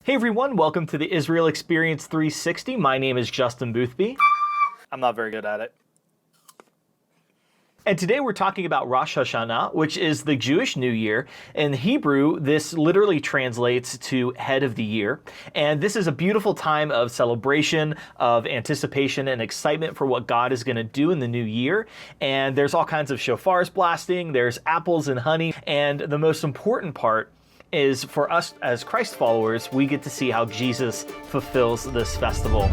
Hey everyone, welcome to the Israel Experience 360. My name is Justin Boothby. I'm not very good at it. And today we're talking about Rosh Hashanah, which is the Jewish New Year. In Hebrew, this literally translates to head of the year. And this is a beautiful time of celebration, of anticipation and excitement for what God is going to do in the new year. And there's all kinds of shofars blasting, there's apples and honey. And the most important part is for us as Christ followers, we get to see how Jesus fulfills this festival.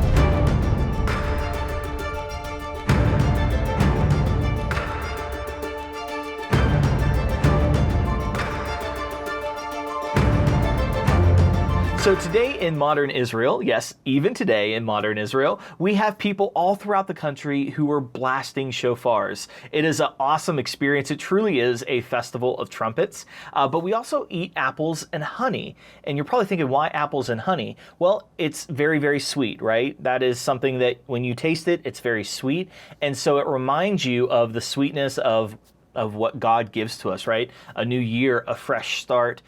So today in modern Israel, yes, even today in modern Israel, we have people all throughout the country who are blasting shofars. It is an awesome experience. It truly is a festival of trumpets, but we also eat apples and honey. And you're probably thinking, why apples and honey? Well, it's very, very sweet, right? That is something that when you taste it, it's very sweet. And so it reminds you of the sweetness of what God gives to us, right? A new year, a fresh start.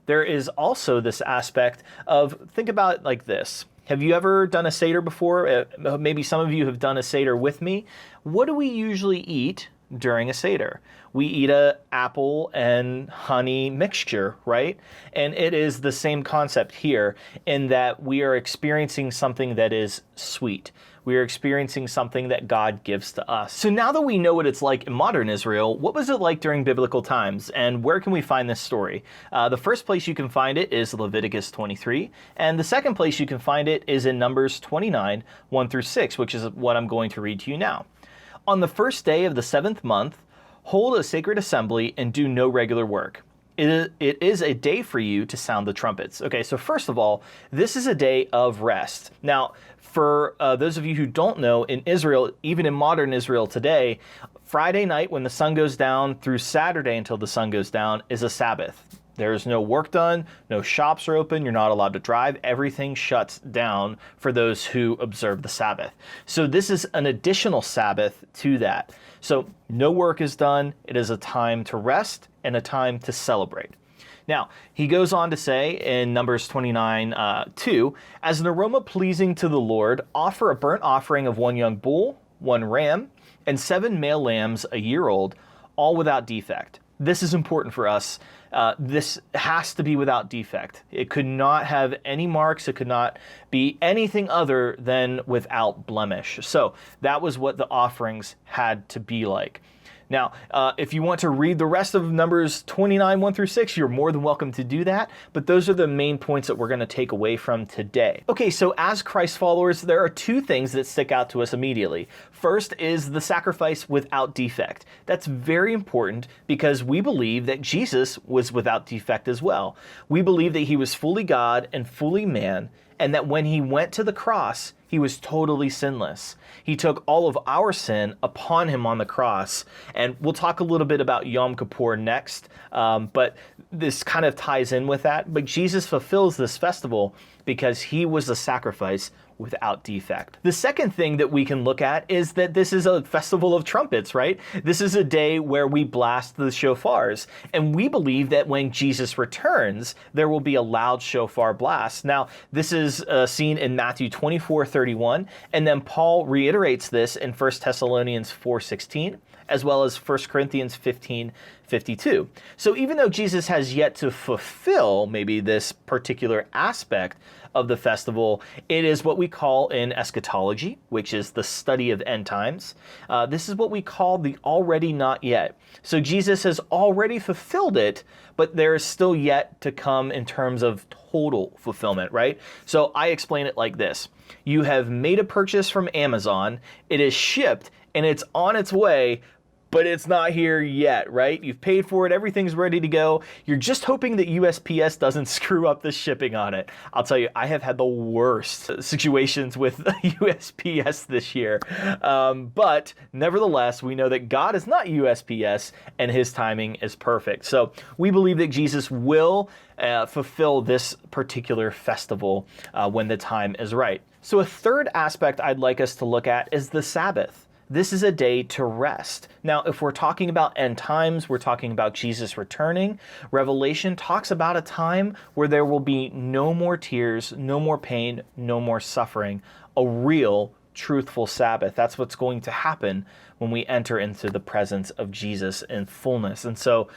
There is also this aspect of, think about it like this. Have you ever done a Seder before? Maybe some of you have done a Seder with me. What do we usually eat during a Seder? We eat a apple and honey mixture, right? And it is the same concept here in that we are experiencing something that is sweet. We are experiencing something that God gives to us. So now that we know what it's like in modern Israel, what was it like during biblical times? And where can we find this story? The first place you can find it is Leviticus 23. And the second place you can find it is in Numbers 29, 1 through 6, which is what I'm going to read to you now. On the first day of the 7th month, hold a sacred assembly and do no regular work. It is a day for you to sound the trumpets. Okay, so first of all, this is a day of rest. Now, for those of you who don't know, in Israel, even in modern Israel today, Friday night when the sun goes down through Saturday until the sun goes down is a Sabbath. There's no work done, no shops are open, you're not allowed to drive, everything shuts down for those who observe the Sabbath. So this is an additional Sabbath to that. So no work is done, it is a time to rest and a time to celebrate. Now, he goes on to say in Numbers 29, 2, as an aroma pleasing to the Lord, offer a burnt offering of 1 young bull, 1 ram, and 7 male lambs a year old, all without defect. This is important for us. This has to be without defect. It could not have any marks. It could not be anything other than without blemish. So that was what the offerings had to be like. Now, if you want to read the rest of Numbers 29, 1 through 6, you're more than welcome to do that. But those are the main points that we're going to take away from today. Okay, so as Christ followers, there are 2 things that stick out to us immediately. First is the sacrifice without defect. That's very important because we believe that Jesus was without defect as well. We believe that he was fully God and fully man, and that when he went to the cross, he was totally sinless. He took all of our sin upon him on the cross. And we'll talk a little bit about Yom Kippur next, but this kind of ties in with that. But Jesus fulfills this festival because he was a sacrifice without defect. The second thing that we can look at is that this is a festival of trumpets, right? This is a day where we blast the shofars. And we believe that when Jesus returns, there will be a loud shofar blast. Now, this is seen in Matthew 24:31, and then Paul reiterates this in 1 Thessalonians 4:16, as well as 1 Corinthians 15:52. So even though Jesus has yet to fulfill maybe this particular aspect of the festival, it is what we call in eschatology, which is the study of end times. This is what we call the already not yet. So Jesus has already fulfilled it, but there is still yet to come in terms of total fulfillment, right? So I explain it like this. You have made a purchase from Amazon, it is shipped, and it's on its way, but it's not here yet, right? You've paid for it, everything's ready to go. You're just hoping that USPS doesn't screw up the shipping on it. I'll tell you, I have had the worst situations with USPS this year. But nevertheless, we know that God is not USPS and his timing is perfect. So we believe that Jesus will fulfill this particular festival when the time is right. So a third aspect I'd like us to look at is the Sabbath. This is a day to rest. Now, if we're talking about end times, we're talking about Jesus returning. Revelation talks about a time where there will be no more tears, no more pain, no more suffering. A real, truthful Sabbath. That's what's going to happen when we enter into the presence of Jesus in fullness. And so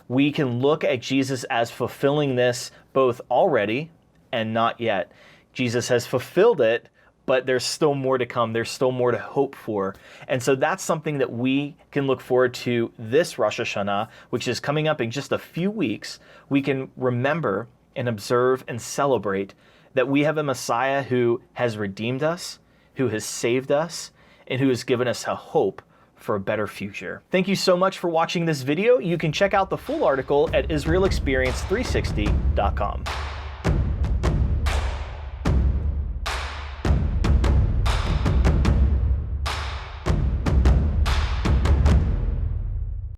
we can look at Jesus as fulfilling this both already and not yet. Jesus has fulfilled it, but there's still more to come. There's still more to hope for. And so that's something that we can look forward to this Rosh Hashanah, which is coming up in just a few weeks. We can remember and observe and celebrate that we have a Messiah who has redeemed us, who has saved us, and who has given us a hope for a better future. Thank you so much for watching this video. You can check out the full article at IsraelExperience360.com.